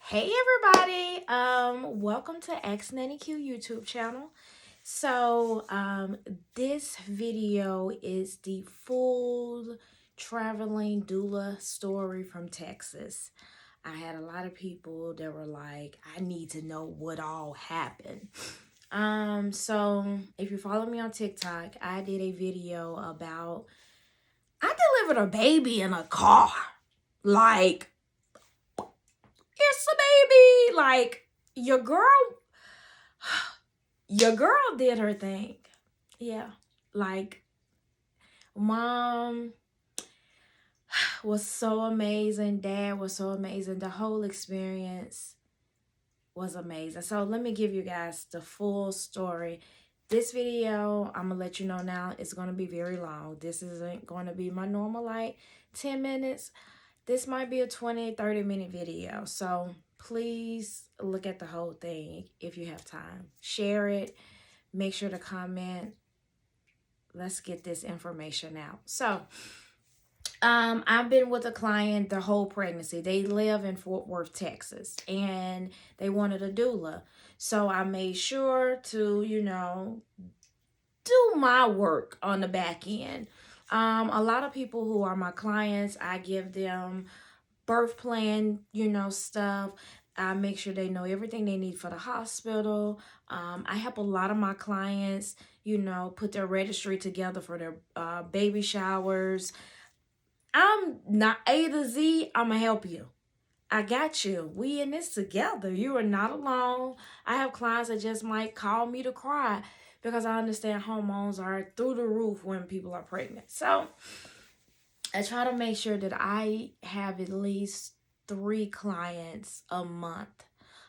Hey everybody, welcome to X Nanny Q YouTube channel. This video is the full traveling doula story from Texas. I had a lot of people that were like, I need to know what all happened. So if you follow me on TikTok, I did a video about I delivered a baby in a car. Like, it's a baby. Like, your girl did her thing. Yeah. Like, mom was so amazing. Dad was so amazing. The whole experience was amazing. So let me give you guys the full story. This video, I'm gonna let you know now, it's gonna be very long. This isn't gonna be my normal like 10 minutes. This might be a 20-30 minute video. So please look at the whole thing if you have time. Share it. Make sure to comment. Let's get this information out. So I've been with a client the whole pregnancy. They live in Fort Worth, Texas, and they wanted a doula. So I made sure to, do my work on the back end. A lot of people who are my clients, I give them birth plan, stuff. I make sure they know everything they need for the hospital. I help a lot of my clients, put their registry together for their baby showers. I'm not A to Z. I'm going to help you. I got you. We in this together. You are not alone. I have clients that just might call me to cry because I understand hormones are through the roof when people are pregnant. So I try to make sure that I have at least 3 clients a month.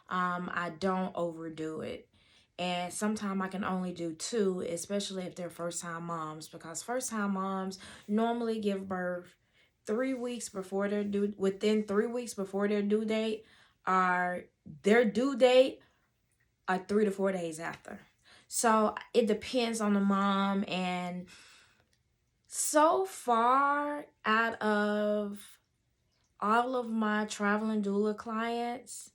I don't overdo it. And sometimes I can only do 2, especially if they're first-time moms, because first-time moms normally give birth 3 weeks before their due, within 3 weeks before their due date, or their due date are 3 to 4 days after. So it depends on the mom. And so far, out of all of my traveling doula clients,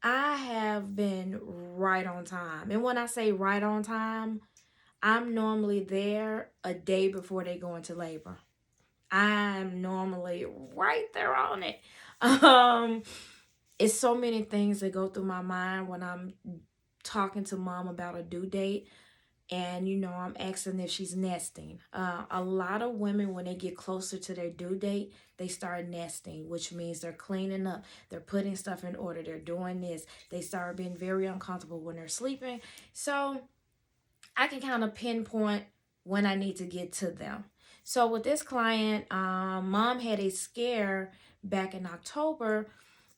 I have been right on time. And when I say right on time, I'm normally there a day before they go into labor. I'm normally right there on it. It's so many things that go through my mind when I'm talking to mom about a due date. And, I'm asking if she's nesting. A lot of women, when they get closer to their due date, they start nesting, which means they're cleaning up. They're putting stuff in order. They're doing this. They start being very uncomfortable when they're sleeping. So I can kind of pinpoint when I need to get to them. So with this client, mom had a scare back in October,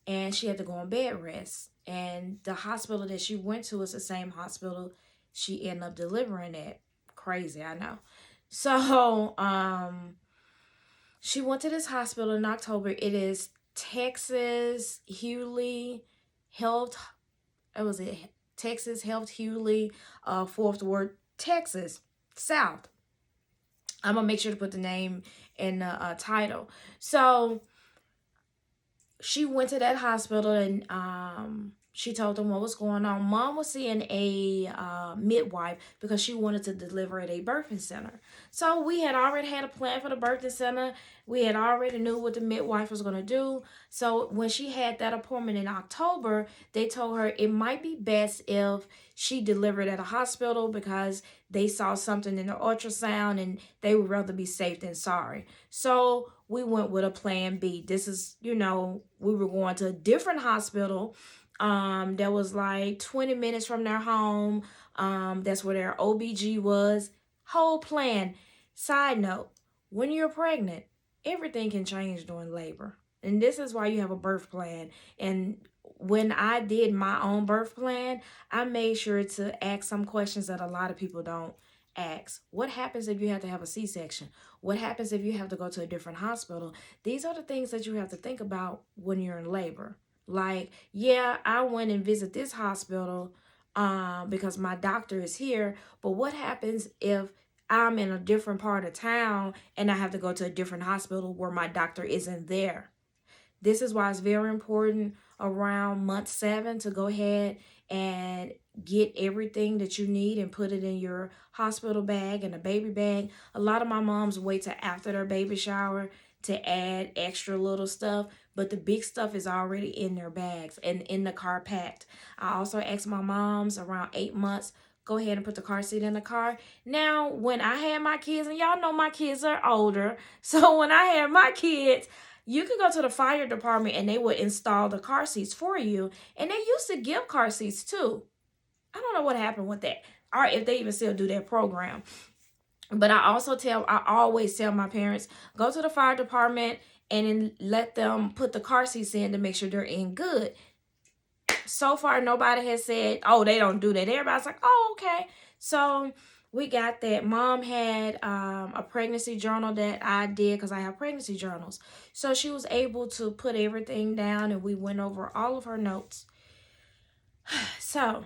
and she had to go on bed rest. And the hospital that she went to is the same hospital she ended up delivering at. Crazy, I know. So she went to this hospital in October. It is Texas Health. Texas Health Huguley, Fort Worth, Texas, South. I'm gonna make sure to put the name in the title. So she went to that hospital, and she told them what was going on. Mom was seeing a midwife because she wanted to deliver at a birthing center. So we had already had a plan for the birthing center. We had already knew what the midwife was going to do. So when she had that appointment in October, they told her it might be best if she delivered at a hospital because they saw something in the ultrasound and they would rather be safe than sorry. So we went with a plan B. This is, we were going to a different hospital that was like 20 minutes from their home. That's where their OBG was. Whole plan. Side note, when you're pregnant, everything can change during labor. And this is why you have a birth plan. And when I did my own birth plan, I made sure to ask some questions that a lot of people don't ask. What happens if you have to have a C-section? What happens if you have to go to a different hospital? These are the things that you have to think about when you're in labor. Like, yeah, I went and visit this hospital because my doctor is here. But what happens if I'm in a different part of town and I have to go to a different hospital where my doctor isn't there? This is why it's very important around month 7 to go ahead and get everything that you need and put it in your hospital bag and a baby bag. A lot of my moms wait till after their baby shower to add extra little stuff, but the big stuff is already in their bags and in the car packed. I also asked my moms around 8 months, go ahead and put the car seat in the car. Now, when I had my kids, and y'all know my kids are older, so when I had my kids, you could go to the fire department and they would install the car seats for you. And they used to give car seats too. I don't know what happened with that, or if they even still do that program. But I always tell my parents, go to the fire department and then let them put the car seats in to make sure they're in good. So far, nobody has said, oh, they don't do that. Everybody's like, oh, okay. So we got that. Mom had a pregnancy journal that I did because I have pregnancy journals. So she was able to put everything down and we went over all of her notes. So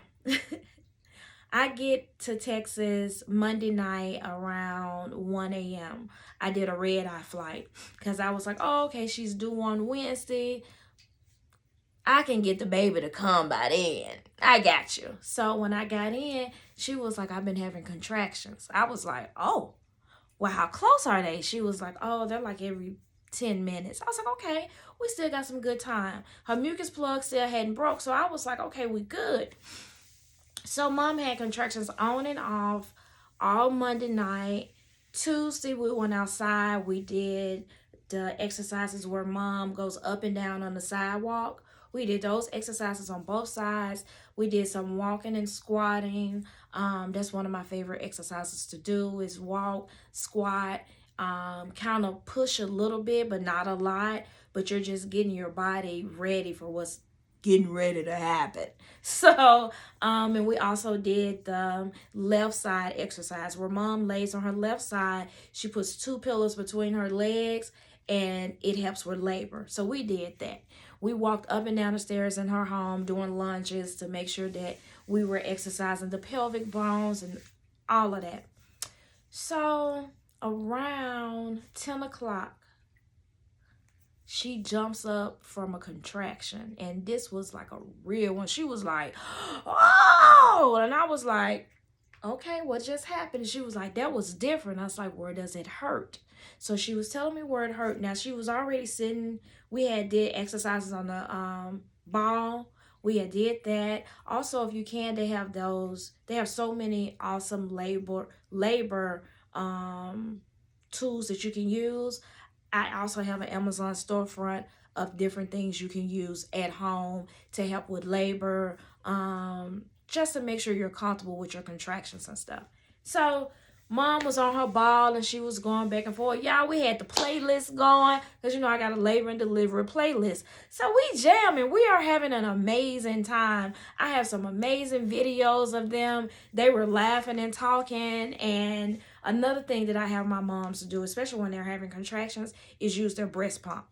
I get to Texas Monday night around 1 a.m. I did a red-eye flight because I was like, oh, okay, she's due on Wednesday. I can get the baby to come by then. I got you. So when I got in, she was like, I've been having contractions. I was like, oh, well, how close are they? She was like, oh, they're like every 10 minutes. I was like, okay, we still got some good time. Her mucus plug still hadn't broke. So I was like, okay, we good. So mom had contractions on and off all Monday night. Tuesday, we went outside. We did the exercises where mom goes up and down on the sidewalk. We did those exercises on both sides. We did some walking and squatting. That's one of my favorite exercises to do is walk, squat, kind of push a little bit, but not a lot. But you're just getting your body ready for what's getting ready to happen. So, and we also did the left side exercise where mom lays on her left side. She puts 2 pillows between her legs and it helps with labor. So we did that. We walked up and down the stairs in her home doing lunges to make sure that we were exercising the pelvic bones and all of that. So around 10 o'clock, she jumps up from a contraction. And this was like a real one. She was like, oh! And I was like, okay, what just happened? And she was like, that was different. I was like, where does it hurt? So she was telling me where it hurt. Now, she was already sitting. We had did exercises on the ball. We had did that. Also, if you can, they have those. They have so many awesome labor tools that you can use. I also have an Amazon storefront of different things you can use at home to help with labor, just to make sure you're comfortable with your contractions and stuff. So mom was on her ball and she was going back and forth. Y'all, we had the playlist going because, you know, I got a labor and delivery playlist. So we jamming. We are having an amazing time. I have some amazing videos of them. They were laughing and talking. And another thing that I have my moms do, especially when they're having contractions, is use their breast pump.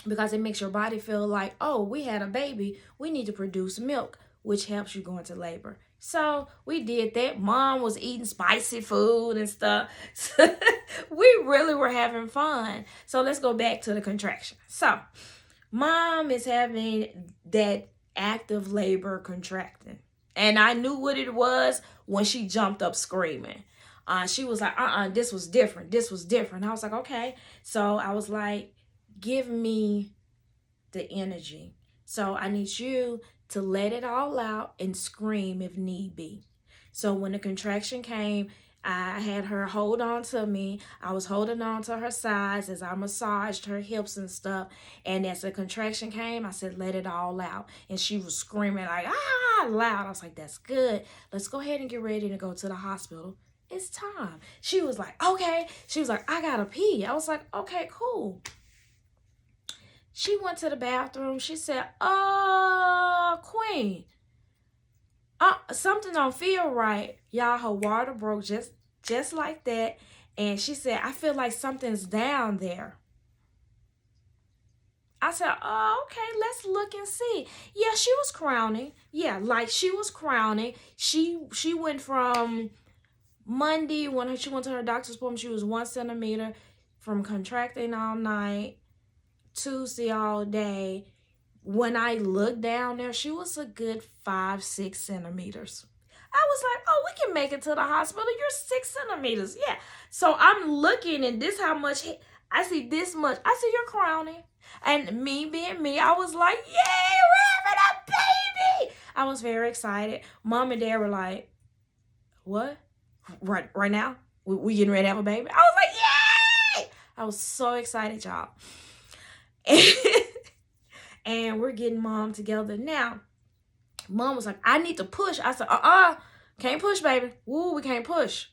Because it makes your body feel like, oh, we had a baby. We need to produce milk, which helps you go into labor. So we did that. Mom was eating spicy food and stuff. We really were having fun. So let's go back to the contraction. So mom is having that active labor contracting. And I knew what it was when she jumped up screaming. She was like, this was different. This was different. I was like, okay. So I was like, give me the energy. So I need you to let it all out and scream if need be. So when the contraction came, I had her hold on to me. I was holding on to her sides as I massaged her hips and stuff. And as the contraction came, I said, let it all out. And she was screaming like, loud. I was like, that's good. Let's go ahead and get ready to go to the hospital. It's time. She was like, okay. She was like, I gotta pee. I was like, okay, cool. She went to the bathroom. She said, Queen, something don't feel right. Y'all, her water broke just like that. And she said, I feel like something's down there. I said, oh, okay, let's look and see. Yeah, she was crowning. Yeah, like she was crowning. She went from Monday when she went to her doctor's appointment, she was 1 centimeter from contracting all night. Tuesday all day. when I looked down there, she was a good 5-6 centimeters. I was like, oh, we can make it to the hospital. You're 6 centimeters. Yeah. So I'm looking, and this how much I see this much. I see your crowning. And me being me, I was like, yay, we're having a baby. I was very excited. Mom and dad were like, what? Right now? We getting ready to have a baby? I was like, yay! I was so excited, y'all. And we're getting mom together now. Mom was like, I need to push. I said, can't push, baby. Woo, we can't push.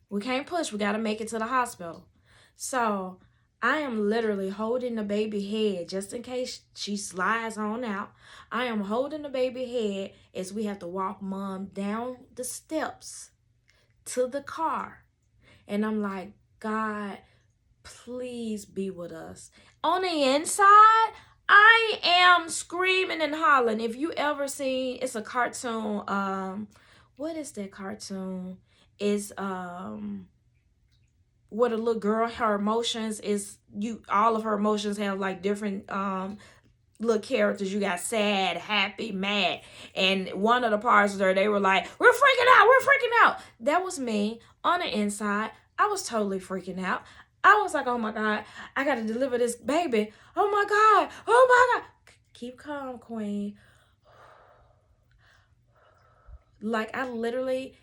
We can't push. We got to make it to the hospital. So I am literally holding the baby head just in case she slides on out. I am holding the baby head as we have to walk mom down the steps to the car. And I'm like, God, please be with us. On the inside, I am screaming and hollering. If you ever seen, it's a cartoon. What is that cartoon? It's what a little girl, her emotions is all of her emotions have like different little characters. You got sad, happy, mad. And one of the parts there, they were like, we're freaking out. That was me on the inside. I was totally freaking out. I was like, oh my God, I got to deliver this baby. Oh my God. Keep calm, queen. Like, I literally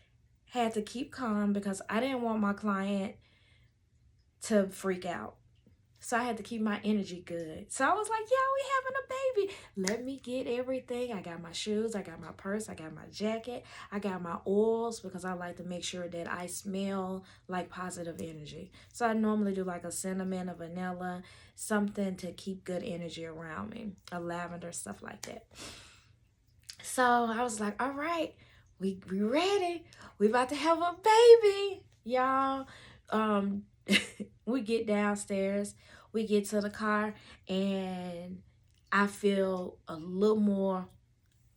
had to keep calm because I didn't want my client to freak out. So I had to keep my energy good. So I was like, yeah, we having a baby. Let me get everything. I got my shoes. I got my purse. I got my jacket. I got my oils because I like to make sure that I smell like positive energy. So I normally do like a cinnamon, a vanilla, something to keep good energy around me. A lavender, stuff like that. So I was like, all right, we ready. We about to have a baby, y'all. We get downstairs, we get to the car, and I feel a little more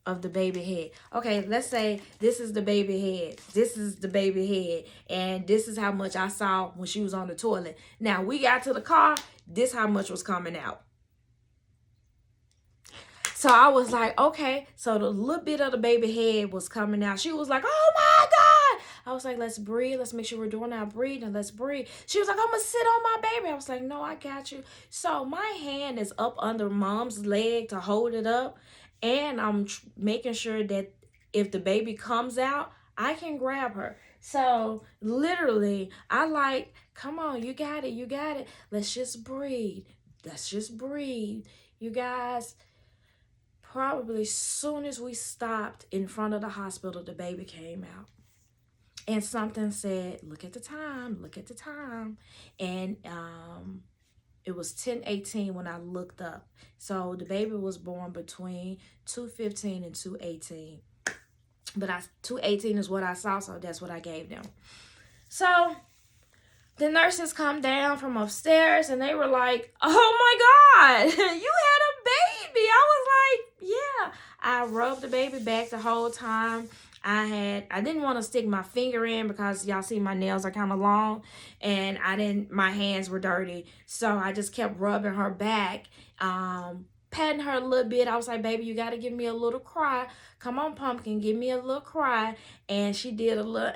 of the baby head. Okay, let's say this is the baby head. This is the baby head. And this is how much I saw when she was on the toilet. Now, we got to the car, this how much was coming out. So I was like, okay. So the little bit of the baby head was coming out. She was like, oh my God. I was like, let's breathe. Let's make sure we're doing our breathing. Let's breathe. She was like, I'm going to sit on my baby. I was like, no, I got you. So my hand is up under mom's leg to hold it up. And I'm making sure that if the baby comes out, I can grab her. So literally, I like, come on, you got it. You got it. Let's just breathe. Let's just breathe. You guys, probably as soon as we stopped in front of the hospital, the baby came out. And something said, look at the time, look at the time. And it was 10:18 when I looked up. So the baby was born between 2:15 and 2:18. But 2:18 is what I saw, so that's what I gave them. So the nurses come down from upstairs and they were like, oh my God, you had a baby. I was like, yeah. I rubbed the baby back the whole time. I didn't want to stick my finger in because y'all see my nails are kind of long and my hands were dirty. So I just kept rubbing her back, patting her a little bit. I was like, baby, you got to give me a little cry. Come on, pumpkin, give me a little cry. And she did a little,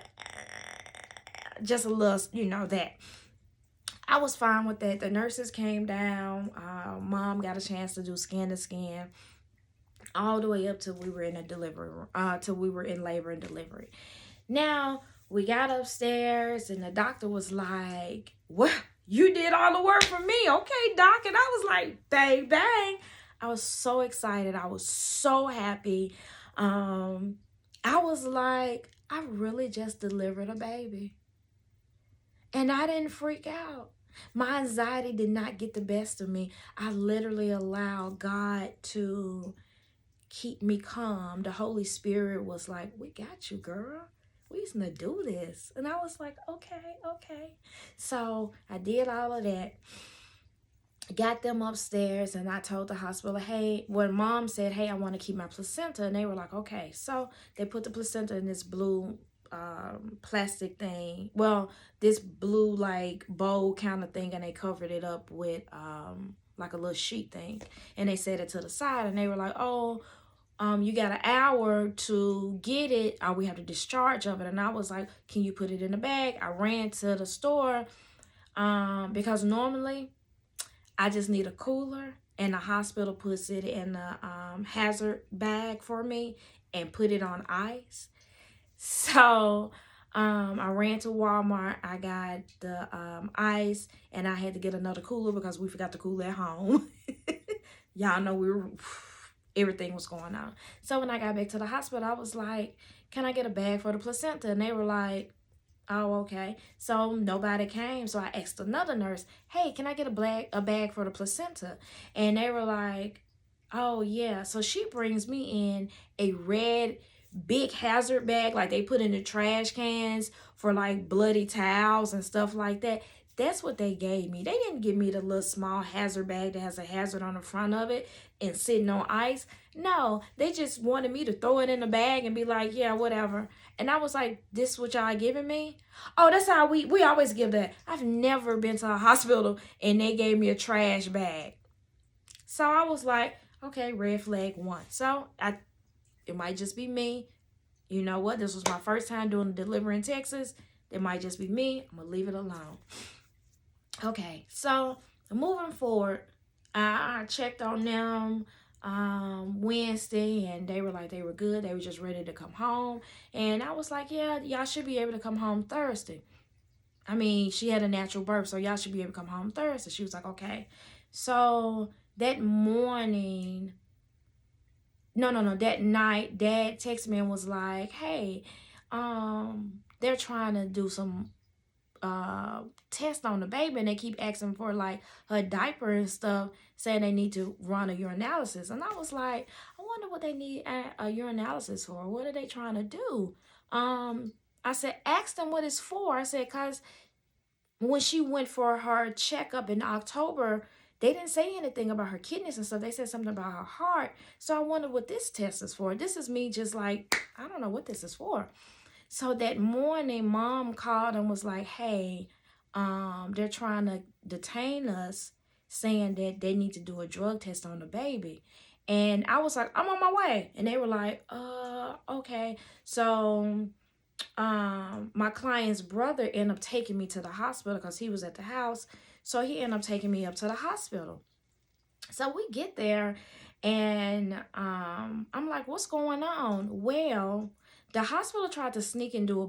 just a little, that. I was fine with that. The nurses came down. Mom got a chance to do skin to skin all the way up till we were in a delivery room, till we were in labor and delivery. Now, we got upstairs and the doctor was like, well, you did all the work for me. Okay, doc. And I was like, bang, bang. I was so excited. I was so happy. I was like, I really just delivered a baby. And I didn't freak out. My anxiety did not get the best of me. I literally allowed God to keep me calm. The Holy Spirit was like, we got you, girl. We used to do this. And I was like, okay. So I did all of that. Got them upstairs and I told the hospital, hey, when mom said, hey, I want to keep my placenta. And they were like, okay. So they put the placenta in this blue plastic thing. Well, this blue like bowl kind of thing, and they covered it up with like a little sheet thing. And they set it to the side, and they were like, oh, you got an hour to get it, or we have to discharge of it. And I was like, can you put it in a bag? I ran to the store because normally I just need a cooler, and the hospital puts it in a hazard bag for me and put it on ice. So I ran to Walmart. I got the ice, and I had to get another cooler because we forgot the cooler at home. Y'all know everything was going on. So when I got back to the hospital, I was like, can I get a bag for the placenta? And they were like, oh, okay. So nobody came. So I asked another nurse, hey, can I get a bag for the placenta? And they were like, oh, yeah. So she brings me in a red big hazard bag, like they put in the trash cans for like bloody towels and stuff like that. That's what they gave me. They didn't give me the little small hazard bag that has a hazard on the front of it and sitting on ice. No, they just wanted me to throw it in the bag and be like, yeah, whatever. And I was like, this what y'all giving me? Oh, that's how we always give that. I've never been to a hospital and they gave me a trash bag. So I was like, okay, red flag 1. So it might just be me. You know what? This was my first time doing a delivery in Texas. It might just be me. I'm going to leave it alone. Okay, so moving forward, I checked on them Wednesday, and they were like they were good. They were just ready to come home. And I was like, yeah, y'all should be able to come home Thursday. I mean, she had a natural birth, so y'all should be able to come home Thursday. She was like, okay. So that morning, that night, Dad texted me and was like, hey, they're trying to do some test on the baby, and they keep asking for like her diaper and stuff, saying they need to run a urinalysis. And I was like, I wonder what they need a urinalysis for. What are they trying to do? I said, ask them what it's for. I said, because when she went for her checkup in October, they didn't say anything about her kidneys and stuff. They said something about her heart. So I wonder what this test is for. This is me just like, I don't know what this is for. So that morning, Mom called and was like, hey, they're trying to detain us, saying that they need to do a drug test on the baby. And I was like, I'm on my way. And they were like, okay. So my client's brother ended up taking me to the hospital because he was at the house. So he ended up taking me up to the hospital. So we get there, and I'm like, what's going on? Well, the hospital tried to sneak and do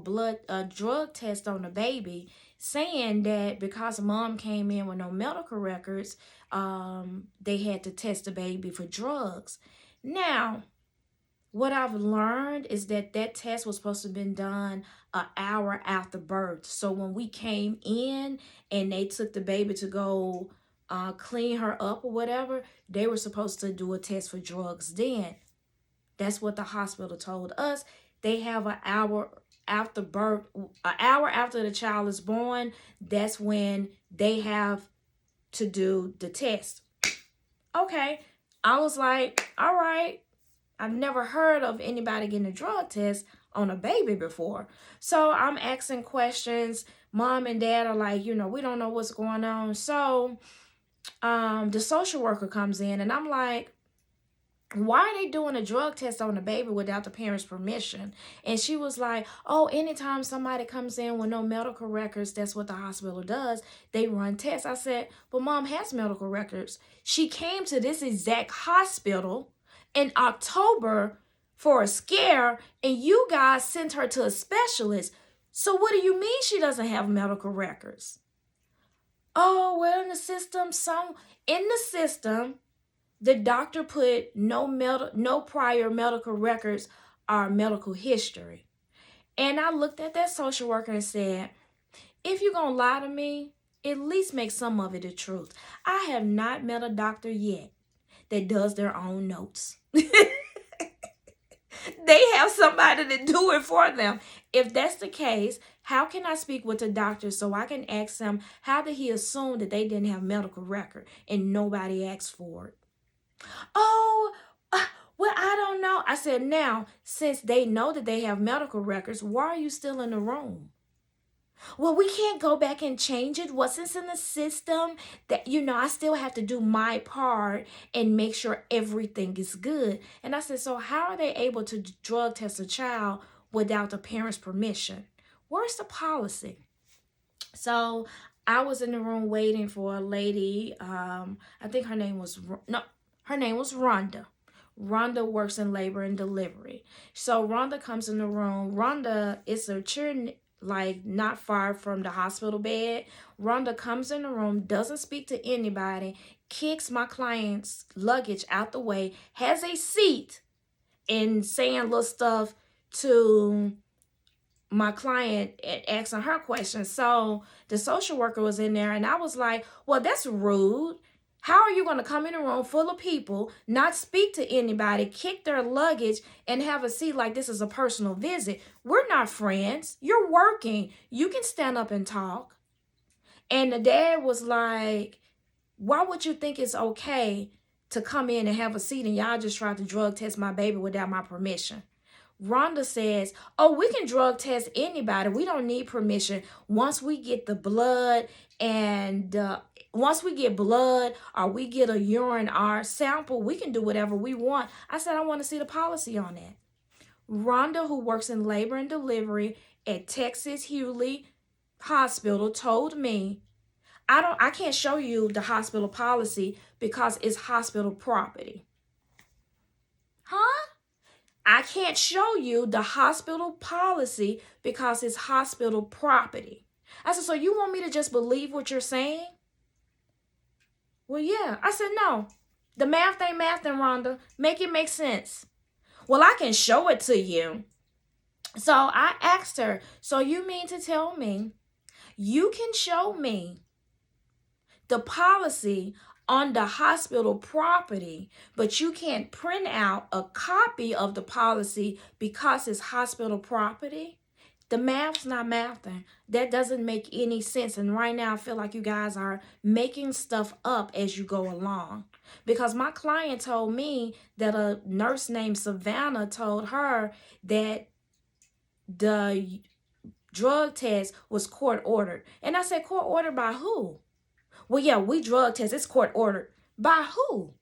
a drug test on the baby, saying that because Mom came in with no medical records, they had to test the baby for drugs. Now, what I've learned is that test was supposed to have been done an hour after birth. So when we came in and they took the baby to go clean her up or whatever, they were supposed to do a test for drugs then. That's what the hospital told us. They have an hour after birth, an hour after the child is born. That's when they have to do the test. Okay. I was like, all right. I've never heard of anybody getting a drug test on a baby before. So I'm asking questions. Mom and Dad are like, we don't know what's going on. So the social worker comes in, and I'm like, why are they doing a drug test on the baby without the parents' permission? And she was like, oh, anytime somebody comes in with no medical records, that's what the hospital does. They run tests. I said, but Mom has medical records. She came to this exact hospital in October for a scare, and you guys sent her to a specialist. So what do you mean she doesn't have medical records? Oh, well, in the system, the doctor put no prior medical records or medical history. And I looked at that social worker and said, if you're going to lie to me, at least make some of it the truth. I have not met a doctor yet that does their own notes. They have somebody to do it for them. If that's the case, how can I speak with the doctor so I can ask him, how did he assume that they didn't have medical record and nobody asked for it? Oh, well, I don't know. I said, now, since they know that they have medical records, why are you still in the room? Well, we can't go back and change it. What's in the system that, I still have to do my part and make sure everything is good. And I said, so how are they able to drug test a child without the parent's permission? Where's the policy? So I was in the room waiting for a lady. I think her name was, no, her name was Rhonda. Rhonda works in labor and delivery. So Rhonda comes in the room. Rhonda is a chair like not far from the hospital bed. Rhonda comes in the room, doesn't speak to anybody, kicks my client's luggage out the way, has a seat, and saying little stuff to my client and asking her questions. So the social worker was in there, and I was like, well, that's rude. How are you going to come in a room full of people, not speak to anybody, kick their luggage, and have a seat like this is a personal visit? We're not friends. You're working. You can stand up and talk. And the dad was like, why would you think it's okay to come in and have a seat and y'all just tried to drug test my baby without my permission? Rhonda says, oh, we can drug test anybody. We don't need permission. Once we get the blood and once we get blood or we get a urine or sample, we can do whatever we want. I said, I want to see the policy on that. Rhonda, who works in labor and delivery at Texas Health Hospital, told me, I can't show you the hospital policy because it's hospital property. Huh? I can't show you the hospital policy because it's hospital property. I said, so you want me to just believe what you're saying? Well, yeah. I said, no. The math ain't mathing, Rhonda. Make it make sense. Well, I can show it to you. So I asked her, so you mean to tell me you can show me the policy on the hospital property, but you can't print out a copy of the policy because it's hospital property? The math's not mathing. That doesn't make any sense. And right now I feel like you guys are making stuff up as you go along. Because my client told me that a nurse named Savannah told her that the drug test was court ordered. And I said, court ordered by who? Well, yeah, we drug test. It's court ordered. By who?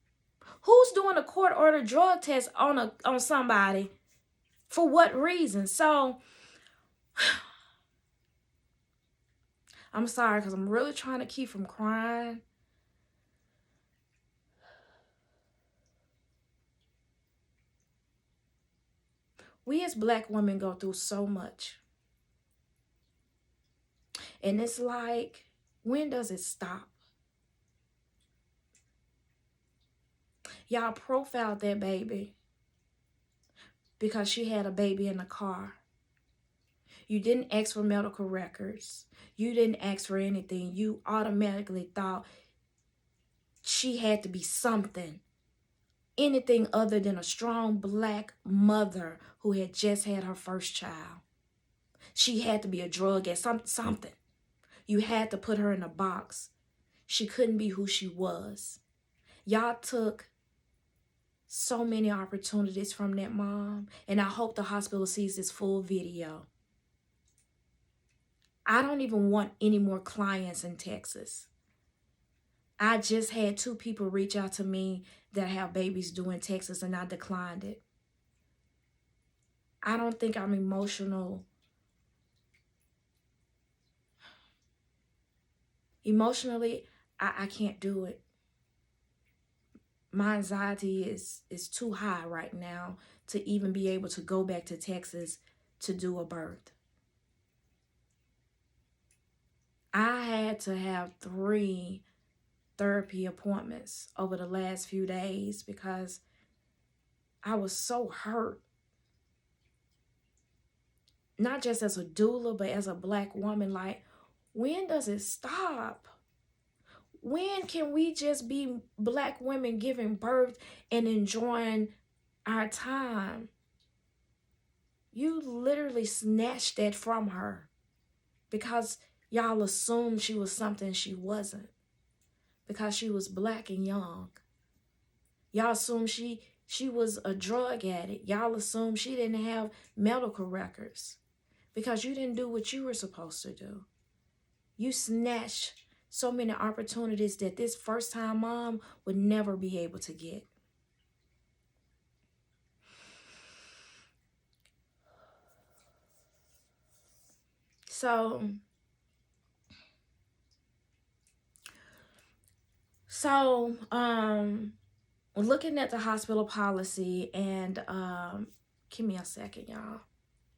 Who's doing a court ordered drug test on somebody? For what reason? So I'm sorry because I'm really trying to keep from crying. We as Black women go through so much. And it's like, when does it stop? Y'all profiled that baby because she had a baby in the car. You didn't ask for medical records. You didn't ask for anything. You automatically thought she had to be something. Anything other than a strong Black mother who had just had her first child. She had to be a drug addict, something. You had to put her in a box. She couldn't be who she was. Y'all took so many opportunities from that mom, and I hope the hospital sees this full video. I don't even want any more clients in Texas. I just had 2 people reach out to me that have babies due in Texas, and I declined it. I don't think I'm emotional. Emotionally, I can't do it. My anxiety is too high right now to even be able to go back to Texas to do a birth. I had to have 3 therapy appointments over the last few days because I was so hurt. Not just as a doula, but as a Black woman. Like, when does it stop? When can we just be Black women giving birth and enjoying our time? You literally snatched that from her because y'all assumed she was something she wasn't. Because she was Black and young. Y'all assumed she was a drug addict. Y'all assumed she didn't have medical records because you didn't do what you were supposed to do. You snatched so many opportunities that this first-time mom would never be able to get. So looking at the hospital policy, and give me a second, y'all.